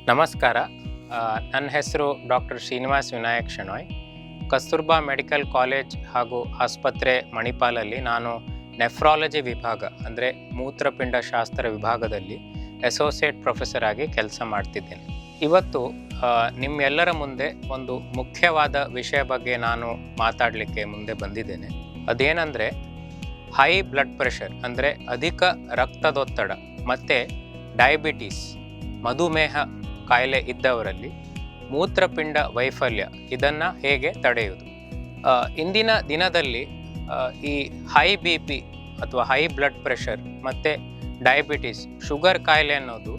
ನಮಸ್ಕಾರ. ನನ್ನ ಹೆಸರು doctor Srinivas Vinayak Shenoy. Kasturba medical college ಹಾಗೂ ಆಸ್ಪತ್ರೆ ಮಣಿಪಾಲಲ್ಲಿ ನಾನು ನೆಫ್ರಾಲಜಿ ವಿಭಾಗ ಅಂದರೆ ಮೂತ್ರಪಿಂಡ ಶಾಸ್ತ್ರ ವಿಭಾಗದಲ್ಲಿ ಅಸೋಸಿಯೇಟ್ ಪ್ರೊಫೆಸರ್ ಆಗಿ ಕೆಲಸ ಮಾಡ್ತಿದ್ದೇನೆ. ಇವತ್ತು ನಿಮ್ಮೆಲ್ಲರ ಮುಂದೆ ಒಂದು ಮುಖ್ಯವಾದ ವಿಷಯ ಬಗ್ಗೆ ನಾನು ಮಾತಾಡಲಿಕ್ಕೆ ಮುಂದೆ ಬಂದಿದ್ದೇನೆ. ಅದೇನೆಂದರೆ ಹೈ ಬ್ಲಡ್ ಪ್ರೆಷರ್ ಅಂದರೆ ಅಧಿಕ ರಕ್ತದೊತ್ತಡ ಮತ್ತು ಡಯಾಬಿಟೀಸ್ ಮಧುಮೇಹ ಕಾಯಿಲೆ ಇದ್ದವರಲ್ಲಿ ಮೂತ್ರಪಿಂಡ ವೈಫಲ್ಯ ಇದನ್ನು ಹೇಗೆ ತಡೆಯುವುದು. ಇಂದಿನ ದಿನದಲ್ಲಿ ಈ ಹೈ ಬಿ ಪಿ ಅಥವಾ ಹೈ ಬ್ಲಡ್ ಪ್ರೆಷರ್ ಮತ್ತು ಡಯಾಬಿಟೀಸ್ ಶುಗರ್ ಕಾಯಿಲೆ ಅನ್ನೋದು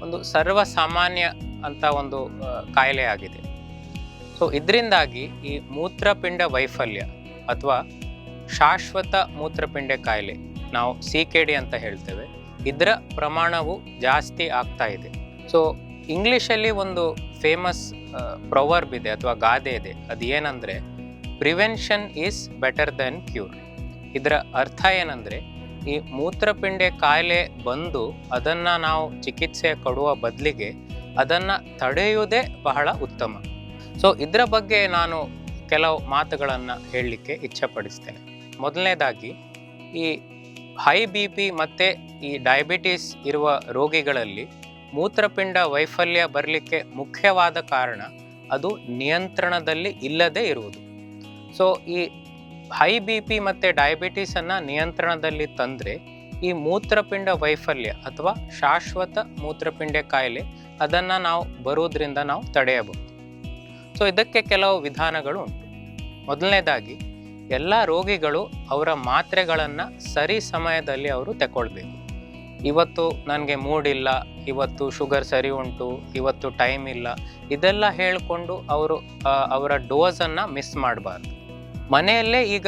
ಒಂದು ಸರ್ವಸಾಮಾನ್ಯ ಅಂತ ಒಂದು ಕಾಯಿಲೆ ಆಗಿದೆ. ಸೊ ಇದರಿಂದಾಗಿ ಈ ಮೂತ್ರಪಿಂಡ ವೈಫಲ್ಯ ಅಥವಾ ಶಾಶ್ವತ ಮೂತ್ರಪಿಂಡ ಕಾಯಿಲೆ, ನಾವು CKD ಅಂತ ಹೇಳ್ತೇವೆ, ಇದರ ಪ್ರಮಾಣವು ಜಾಸ್ತಿ ಆಗ್ತಾ ಇದೆ. ಸೊ ಇಂಗ್ಲೀಷಲ್ಲಿ ಒಂದು ಫೇಮಸ್ ಪ್ರೊವರ್ಬ್ ಇದೆ ಅಥವಾ ಗಾದೆ ಇದೆ. ಅದು ಏನಂದರೆ prevention is better then cure. ಇದರ ಅರ್ಥ ಏನಂದರೆ ಈ ಮೂತ್ರಪಿಂಡ ಕಾಯಿಲೆ ಬಂದು ಅದನ್ನು ನಾವು ಚಿಕಿತ್ಸೆ ಕೊಡುವ ಬದಲಿಗೆ ಅದನ್ನು ತಡೆಯುವುದೇ ಬಹಳ ಉತ್ತಮ. ಸೊ ಇದರ ಬಗ್ಗೆ ನಾನು ಕೆಲವು ಮಾತುಗಳನ್ನು ಹೇಳಲಿಕ್ಕೆ ಇಚ್ಛೆಪಡಿಸ್ತೇನೆ. ಮೊದಲನೇದಾಗಿ ಈ ಹೈ ಬಿ ಪಿ ಮತ್ತು ಈ ಡಯಾಬಿಟೀಸ್ ಇರುವ ರೋಗಿಗಳಲ್ಲಿ ಮೂತ್ರಪಿಂಡ ವೈಫಲ್ಯ ಬರಲಿಕ್ಕೆ ಮುಖ್ಯವಾದ ಕಾರಣ ಅದು ನಿಯಂತ್ರಣದಲ್ಲಿ ಇಲ್ಲದೆ ಇರುವುದು. ಸೊ ಈ ಹೈ ಬಿ ಪಿ ಮತ್ತು ಡಯಾಬಿಟೀಸನ್ನು ನಿಯಂತ್ರಣದಲ್ಲಿ ತಂದರೆ ಈ ಮೂತ್ರಪಿಂಡ ವೈಫಲ್ಯ ಅಥವಾ ಶಾಶ್ವತ ಮೂತ್ರಪಿಂಡ ಕಾಯಿಲೆ ಅದನ್ನು ನಾವು ಬರುವುದರಿಂದ ನಾವು ತಡೆಯಬಹುದು. ಸೊ ಇದಕ್ಕೆ ಕೆಲವು ವಿಧಾನಗಳು ಉಂಟು. ಮೊದಲನೇದಾಗಿ ಎಲ್ಲ ರೋಗಿಗಳು ಅವರ ಮಾತ್ರೆಗಳನ್ನು ಸರಿ ಸಮಯದಲ್ಲಿ ಅವರು ತಗೊಳ್ಬೇಕು. ಇವತ್ತು ನನಗೆ ಮೂಡಿಲ್ಲ, ಇವತ್ತು ಶುಗರ್ ಸರಿ ಉಂಟು, ಇವತ್ತು ಟೈಮ್ ಇಲ್ಲ, ಇದೆಲ್ಲ ಹೇಳಿಕೊಂಡು ಅವರು ಅವರ ಡೋಸನ್ನು ಮಿಸ್ ಮಾಡಬಾರ್ದು. ಮನೆಯಲ್ಲೇ ಈಗ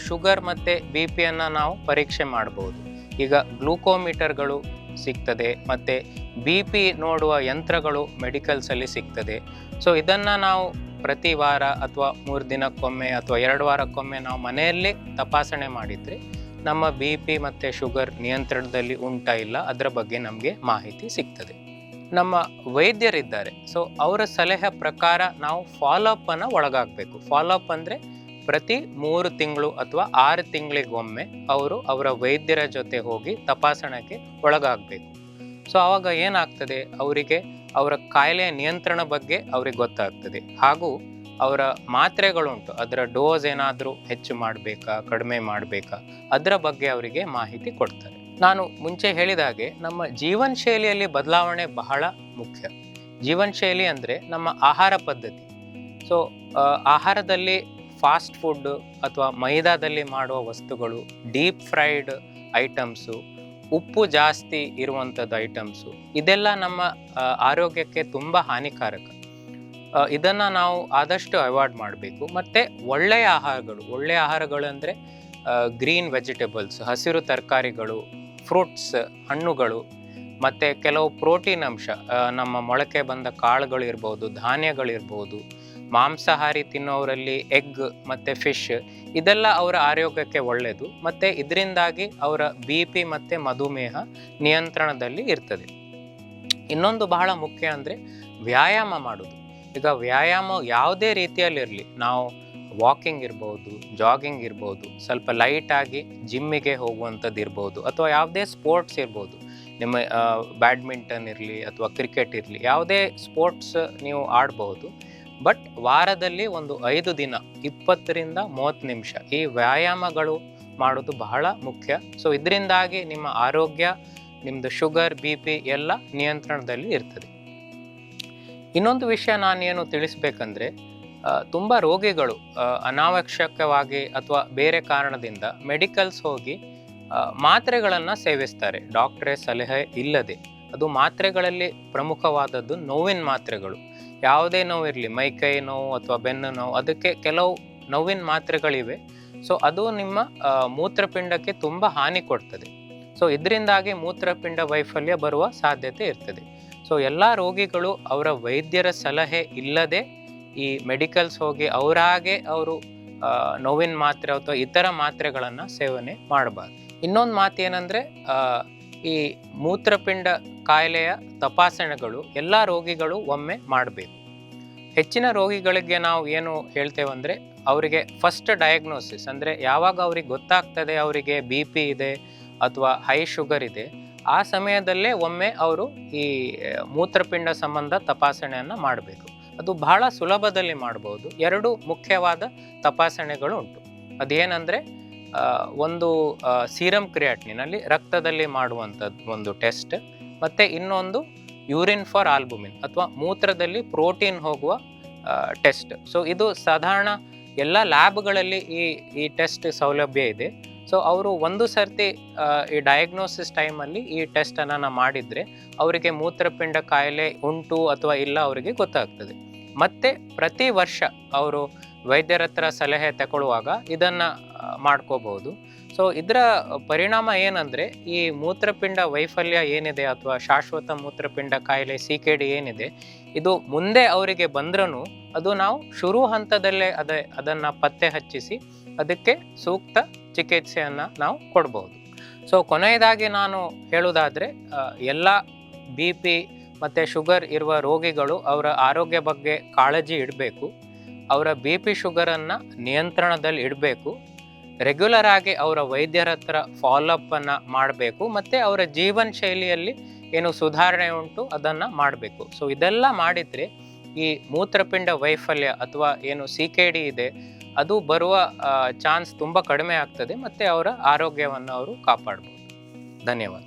ಶುಗರ್ ಮತ್ತು ಬಿ ಪಿಯನ್ನು ನಾವು ಪರೀಕ್ಷೆ ಮಾಡ್ಬೋದು. ಈಗ ಗ್ಲೂಕೋಮೀಟರ್ಗಳು ಸಿಗ್ತದೆ ಮತ್ತು ಬಿ ಪಿ ನೋಡುವ ಯಂತ್ರಗಳು ಮೆಡಿಕಲ್ಸಲ್ಲಿ ಸಿಗ್ತದೆ. ಸೊ ಇದನ್ನು ನಾವು ಪ್ರತಿ ವಾರ ಅಥವಾ 3 ದಿನಕ್ಕೊಮ್ಮೆ ಅಥವಾ 2 ವಾರಕ್ಕೊಮ್ಮೆ ನಾವು ಮನೆಯಲ್ಲೇ ತಪಾಸಣೆ ಮಾಡಿದರೆ ನಮ್ಮ ಬಿ ಪಿ ಮತ್ತು ಶುಗರ್ ನಿಯಂತ್ರಣದಲ್ಲಿ ಉಂಟಾ ಇಲ್ಲ ಅದರ ಬಗ್ಗೆ ನಮಗೆ ಮಾಹಿತಿ ಸಿಗ್ತದೆ. ನಮ್ಮ ವೈದ್ಯರಿದ್ದಾರೆ, ಸೊ ಅವರ ಸಲಹೆ ಪ್ರಕಾರ ನಾವು ಫಾಲೋಅಪ್ಪನ್ನು ಒಳಗಾಗಬೇಕು. ಫಾಲೋಅಪ್ ಅಂದರೆ ಪ್ರತಿ 3 ತಿಂಗಳು ಅಥವಾ 6 ತಿಂಗಳಿಗೊಮ್ಮೆ ಅವರು ಅವರ ವೈದ್ಯರ ಜೊತೆ ಹೋಗಿ ತಪಾಸಣೆಗೆ ಒಳಗಾಗಬೇಕು. ಸೊ ಆವಾಗ ಏನಾಗ್ತದೆ, ಅವರಿಗೆ ಅವರ ಕಾಯಿಲೆಯ ನಿಯಂತ್ರಣ ಬಗ್ಗೆ ಅವ್ರಿಗೆ ಗೊತ್ತಾಗ್ತದೆ. ಹಾಗೂ ಅವರ ಮಾತ್ರೆಗಳುಂಟು, ಅದರ ಡೋಸ್ ಏನಾದರೂ ಹೆಚ್ಚು ಮಾಡಬೇಕಾ ಕಡಿಮೆ ಮಾಡಬೇಕಾ ಅದರ ಬಗ್ಗೆ ಅವರಿಗೆ ಮಾಹಿತಿ ಕೊಡ್ತಾರೆ. ನಾನು ಮುಂಚೆ ಹೇಳಿದ ಹಾಗೆ ನಮ್ಮ ಜೀವನ ಶೈಲಿಯಲ್ಲಿ ಬದಲಾವಣೆ ಬಹಳ ಮುಖ್ಯ. ಜೀವನ ಶೈಲಿ ಅಂದರೆ ನಮ್ಮ ಆಹಾರ ಪದ್ಧತಿ. ಸೊ ಆಹಾರದಲ್ಲಿ ಫಾಸ್ಟ್ ಫುಡ್ ಅಥವಾ ಮೈದಾದಲ್ಲಿ ಮಾಡುವ ವಸ್ತುಗಳು, ಡೀಪ್ ಫ್ರೈಡ್ ಐಟಮ್ಸು, ಉಪ್ಪು ಜಾಸ್ತಿ ಇರುವಂಥದ್ದು ಐಟಮ್ಸು, ಇದೆಲ್ಲ ನಮ್ಮ ಆರೋಗ್ಯಕ್ಕೆ ತುಂಬ ಹಾನಿಕಾರಕ. ಇದನ್ನು ನಾವು ಆದಷ್ಟು ಅವಾಯ್ಡ್ ಮಾಡಬೇಕು. ಮತ್ತು ಒಳ್ಳೆಯ ಆಹಾರಗಳು ಅಂದರೆ ಗ್ರೀನ್ ವೆಜಿಟೇಬಲ್ಸ್, ಹಸಿರು ತರಕಾರಿಗಳು, ಫ್ರೂಟ್ಸ್, ಹಣ್ಣುಗಳು, ಮತ್ತು ಕೆಲವು ಪ್ರೋಟೀನ್ ಅಂಶ, ನಮ್ಮ ಮೊಳಕೆ ಬಂದ ಕಾಳುಗಳಿರ್ಬೋದು, ಧಾನ್ಯಗಳಿರ್ಬೋದು, ಮಾಂಸಾಹಾರಿ ತಿನ್ನೋರಲ್ಲಿ ಎಗ್ ಮತ್ತು ಫಿಶ್, ಇದೆಲ್ಲ ಅವರ ಆರೋಗ್ಯಕ್ಕೆ ಒಳ್ಳೆಯದು. ಮತ್ತು ಇದರಿಂದಾಗಿ ಅವರ ಬಿ ಪಿ ಮತ್ತು ಮಧುಮೇಹ ನಿಯಂತ್ರಣದಲ್ಲಿ ಇರ್ತದೆ. ಇನ್ನೊಂದು ಬಹಳ ಮುಖ್ಯ ಅಂದರೆ ವ್ಯಾಯಾಮ ಮಾಡೋದು. ಈಗ ವ್ಯಾಯಾಮ ಯಾವುದೇ ರೀತಿಯಲ್ಲಿರಲಿ, ನಾವು ವಾಕಿಂಗ್ ಇರ್ಬೋದು, ಜಾಗಿಂಗ್ ಇರ್ಬೋದು, ಸ್ವಲ್ಪ ಲೈಟಾಗಿ ಜಿಮ್ಮಿಗೆ ಹೋಗುವಂಥದ್ದು ಇರ್ಬೋದು, ಅಥವಾ ಯಾವುದೇ ಸ್ಪೋರ್ಟ್ಸ್ ಇರ್ಬೋದು, ನಿಮ್ಮ ಬ್ಯಾಡ್ಮಿಂಟನ್ ಇರಲಿ ಅಥವಾ ಕ್ರಿಕೆಟ್ ಇರಲಿ, ಯಾವುದೇ ಸ್ಪೋರ್ಟ್ಸ್ ನೀವು ಆಡ್ಬೋದು. ಬಟ್ ವಾರದಲ್ಲಿ ಒಂದು 5 ದಿನ 20ರಿಂದ 30 ನಿಮಿಷ ಈ ವ್ಯಾಯಾಮಗಳು ಮಾಡೋದು ಬಹಳ ಮುಖ್ಯ. ಸೊ ಇದರಿಂದಾಗಿ ನಿಮ್ಮ ಆರೋಗ್ಯ, ನಿಮ್ಮದು ಶುಗರ್ ಬಿ ಪಿ ಎಲ್ಲ ನಿಯಂತ್ರಣದಲ್ಲಿ ಇರ್ತದೆ. ಇನ್ನೊಂದು ವಿಷಯ ನಾನೇನು ತಿಳಿಸ್ಬೇಕಂದ್ರೆ, ತುಂಬ ರೋಗಿಗಳು ಅನಾವಶ್ಯಕವಾಗಿ ಅಥವಾ ಬೇರೆ ಕಾರಣದಿಂದ ಮೆಡಿಕಲ್ಸ್ ಹೋಗಿ ಮಾತ್ರೆಗಳನ್ನು ಸೇವಿಸ್ತಾರೆ ಡಾಕ್ಟ್ರೇ ಸಲಹೆ ಇಲ್ಲದೆ. ಅದು ಮಾತ್ರೆಗಳಲ್ಲಿ ಪ್ರಮುಖವಾದದ್ದು ನೋವಿನ ಮಾತ್ರೆಗಳು. ಯಾವುದೇ ನೋವಿರಲಿ, ಮೈಕೈ ನೋವು ಅಥವಾ ಬೆನ್ನು ನೋವು, ಅದಕ್ಕೆ ಕೆಲವು ನೋವಿನ ಮಾತ್ರೆಗಳಿವೆ. ಸೊ ಅದು ನಿಮ್ಮ ಮೂತ್ರಪಿಂಡಕ್ಕೆ ತುಂಬ ಹಾನಿ ಕೊಡ್ತದೆ. ಸೊ ಇದರಿಂದಾಗಿ ಮೂತ್ರಪಿಂಡ ವೈಫಲ್ಯ ಬರುವ ಸಾಧ್ಯತೆ ಇರ್ತದೆ. ಸೊ ಎಲ್ಲ ರೋಗಿಗಳು ಅವರ ವೈದ್ಯರ ಸಲಹೆ ಇಲ್ಲದೆ ಈ ಮೆಡಿಕಲ್ಸ್ ಹೋಗಿ ಅವರು ನೋವಿನ ಮಾತ್ರೆ ಅಥವಾ ಇತರ ಮಾತ್ರೆಗಳನ್ನು ಸೇವನೆ ಮಾಡಬಾರ್ದು. ಇನ್ನೊಂದು ಮಾತು ಏನಂದರೆ, ಈ ಮೂತ್ರಪಿಂಡ ಕಾಯಿಲೆಯ ತಪಾಸಣೆಗಳು ಎಲ್ಲ ರೋಗಿಗಳು ಒಮ್ಮೆ ಮಾಡಬೇಕು. ಹೆಚ್ಚಿನ ರೋಗಿಗಳಿಗೆ ನಾವು ಏನು ಹೇಳ್ತೇವೆ ಅಂದರೆ, ಅವರಿಗೆ ಫಸ್ಟ್ ಡಯಾಗ್ನೋಸಿಸ್ ಅಂದರೆ ಯಾವಾಗ ಅವ್ರಿಗೆ ಗೊತ್ತಾಗ್ತದೆ ಅವರಿಗೆ ಬಿ ಪಿ ಇದೆ ಅಥವಾ ಹೈ ಶುಗರ್ ಇದೆ, ಆ ಸಮಯದಲ್ಲೇ ಒಮ್ಮೆ ಅವರು ಈ ಮೂತ್ರಪಿಂಡ ಸಂಬಂಧ ತಪಾಸಣೆಯನ್ನು ಮಾಡಬೇಕು. ಅದು ಬಹಳ ಸುಲಭದಲ್ಲಿ ಮಾಡ್ಬೋದು. 2 ಮುಖ್ಯವಾದ ತಪಾಸಣೆಗಳು ಉಂಟು. ಅದೇನೆಂದರೆ, ಒಂದು ಸೀರಮ್ ಕ್ರಿಯಾಟಿನಿನ್ ಅಲ್ಲಿ ರಕ್ತದಲ್ಲಿ ಮಾಡುವಂಥದ್ದು ಒಂದು ಟೆಸ್ಟ್, ಮತ್ತು ಇನ್ನೊಂದು ಯೂರಿನ್ ಫಾರ್ ಆಲ್ಬುಮಿನ್ ಅಥವಾ ಮೂತ್ರದಲ್ಲಿ ಪ್ರೋಟೀನ್ ಹೋಗುವ ಟೆಸ್ಟ್. ಸೊ ಇದು ಸಾಧಾರಣ ಎಲ್ಲ ಲ್ಯಾಬ್ಗಳಲ್ಲಿ ಈ ಟೆಸ್ಟ್ ಸೌಲಭ್ಯ ಇದೆ. ಸೊ ಅವರು ಒಂದು ಸರ್ತಿ ಈ ಡಯಾಗ್ನೋಸಿಸ್ ಟೈಮಲ್ಲಿ ಈ ಟೆಸ್ಟನ್ನು ಮಾಡಿದರೆ ಅವರಿಗೆ ಮೂತ್ರಪಿಂಡ ಕಾಯಿಲೆ ಉಂಟು ಅಥವಾ ಇಲ್ಲ ಅವರಿಗೆ ಗೊತ್ತಾಗ್ತದೆ. ಮತ್ತು ಪ್ರತಿ ವರ್ಷ ಅವರು ವೈದ್ಯರ ಹತ್ರ ಸಲಹೆ ತಗೊಳ್ಳುವಾಗ ಇದನ್ನು ಮಾಡ್ಕೋಬಹುದು. ಸೊ ಇದರ ಪರಿಣಾಮ ಏನಂದರೆ, ಈ ಮೂತ್ರಪಿಂಡ ವೈಫಲ್ಯ ಏನಿದೆ ಅಥವಾ ಶಾಶ್ವತ ಮೂತ್ರಪಿಂಡ ಕಾಯಿಲೆ CKD ಏನಿದೆ, ಇದು ಮುಂದೆ ಅವರಿಗೆ ಬಂದ್ರೂ ಅದು ನಾವು ಶುರು ಹಂತದಲ್ಲೇ ಅದನ್ನು ಪತ್ತೆ ಹಚ್ಚಿಸಿ ಅದಕ್ಕೆ ಸೂಕ್ತ ಚಿಕಿತ್ಸೆಯನ್ನು ನಾವು ಕೊಡ್ಬೋದು. ಸೊ ಕೊನೆಯದಾಗಿ ನಾನು ಹೇಳುವುದಾದರೆ, ಎಲ್ಲ BP ಮತ್ತು ಶುಗರ್ ಇರುವ ರೋಗಿಗಳು ಅವರ ಆರೋಗ್ಯ ಬಗ್ಗೆ ಕಾಳಜಿ ಇಡಬೇಕು. ಅವರ BP ಶುಗರನ್ನು ನಿಯಂತ್ರಣದಲ್ಲಿ ಇಡಬೇಕು. ರೆಗ್ಯುಲರ್ ಆಗಿ ಅವರ ವೈದ್ಯರ ಹತ್ರ ಫಾಲೋಅಪ್ಪನ್ನು ಮಾಡಬೇಕು. ಮತ್ತು ಅವರ ಜೀವನ ಶೈಲಿಯಲ್ಲಿ ಏನು ಸುಧಾರಣೆ ಉಂಟು ಅದನ್ನು ಮಾಡಬೇಕು. ಸೊ ಇದೆಲ್ಲ ಮಾಡಿದರೆ ಈ ಮೂತ್ರಪಿಂಡ ವೈಫಲ್ಯ ಅಥವಾ ಏನು CKD ಇದೆ ಅದು ಬರುವ ಚಾನ್ಸ್ ತುಂಬ ಕಡಿಮೆ ಆಗ್ತದೆ ಮತ್ತು ಅವರ ಆರೋಗ್ಯವನ್ನು ಅವರು ಕಾಪಾಡ್ಬೋದು. ಧನ್ಯವಾದ.